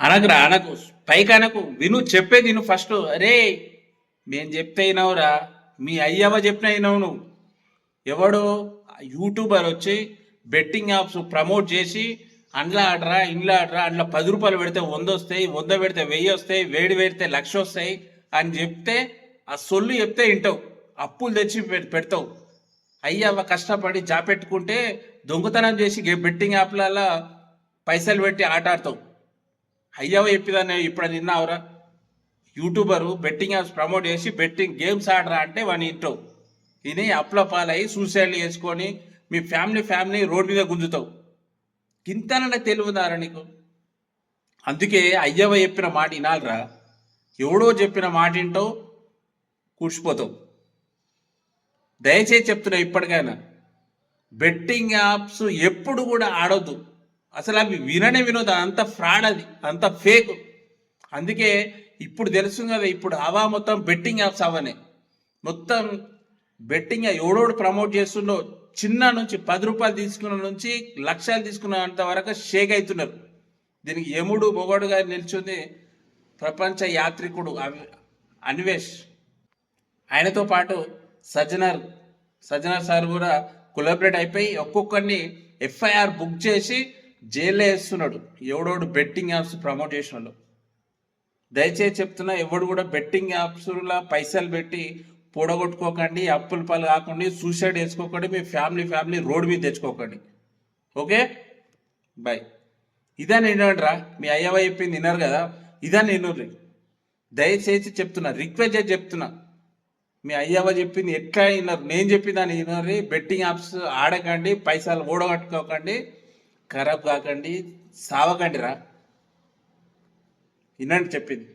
అనకురా అనకు, పైకి అనకు, విను, చెప్పేది విను ఫస్ట్. అరే, నేను చెప్తే అయినవురా, మీ అయ్యవ చెప్పిన అయినవు నువ్వు. ఎవడు యూట్యూబర్ వచ్చి బెట్టింగ్ యాప్స్ ప్రమోట్ చేసి అండ్లా ఆడరా ఇండ్లా ఆడరా, అందులో 10 రూపాయలు పెడితే 100 వస్తాయి, 100 పెడితే 1000 వస్తాయి, 1000 పెడితే 1,00,000 వస్తాయి అని చెప్తే ఆ సొల్లు చెప్తే వింటావు, అప్పులు తెచ్చి పెడతావు. అయ్యవ్వ కష్టపడి జాపెట్టుకుంటే దొంగతనం చేసి బెట్టింగ్ యాప్లలో పైసలు పెట్టి ఆట ఆడతావు. అయ్యవ చెప్పిదాన్ని ఇప్పుడు నిన్నావురా, యూట్యూబరు బెట్టింగ్ యాప్స్ ప్రమోట్ చేసి బెట్టింగ్ గేమ్స్ ఆడరా అంటే వాని ఇంటావు. విని అప్ల పాలయ్యి సూసైడ్లు చేసుకొని మీ ఫ్యామిలీ రోడ్ మీద గుంజుతావు. ఇంతనన్నా తెలివిదారా నీకు? అందుకే అయ్యవ చెప్పిన మాట వినాలిరా. ఎవడో చెప్పిన మాట వింటావు, కూర్చిపోతావు. దయచేసి చెప్తున్నా, ఇప్పటికైనా బెట్టింగ్ యాప్స్ ఎప్పుడు కూడా ఆడొద్దు. అసలు అవి విననే వినోదు, అంత ఫ్రాడ్, అది అంత ఫేక్. అందుకే ఇప్పుడు తెలుసు కదా, ఇప్పుడు హవా మొత్తం బెట్టింగ్ యాప్స్ అవనే. మొత్తం బెట్టింగ్ ఎవడోడు ప్రమోట్ చేస్తుండో, చిన్న నుంచి 10 రూపాయలు తీసుకున్న నుంచి లక్షలు తీసుకున్నంత వరకు షేక్ అవుతున్నారు. దీనికి యముడు మొగడుగా నిల్చుంది ప్రపంచ యాత్రికుడు అన్వేష్. ఆయనతో పాటు సజ్జనర్ సార్ కూడా కొలాబరేట్ అయిపోయి ఒక్కొక్కరిని ఎఫ్ఐఆర్ బుక్ చేసి జైల్లో వేస్తున్నాడు, ఎవడోడు బెట్టింగ్ యాప్స్ ప్రమోట్ చేసిన వాళ్ళు. దయచేసి చెప్తున్నా, ఎవడు కూడా బెట్టింగ్ యాప్స్లో పైసలు పెట్టి పొడగొట్టుకోకండి, అప్పుల పాలు కాకండి, సూసైడ్ చేసుకోకండి, మీ ఫ్యామిలీ రోడ్ మీద తెచ్చుకోకండి. Okay, bye. ఇదని వినండిరా, మీ అయ్యవ చెప్పింది విన్నారు కదా, ఇదని వినుర్రి. దయచేసి చెప్తున్నా, రిక్వెస్ట్ చేసి చెప్తున్నా, మీ అయ్యవ చెప్పింది ఎట్లా విన్నారు, నేను చెప్పిందని వినర్రి. బెట్టింగ్ యాప్స్ ఆడకండి, పైసలు ఓడగట్టుకోకండి, ఖరాబ్ కాకండి, సావకండి రా. వినండి చెప్పింది.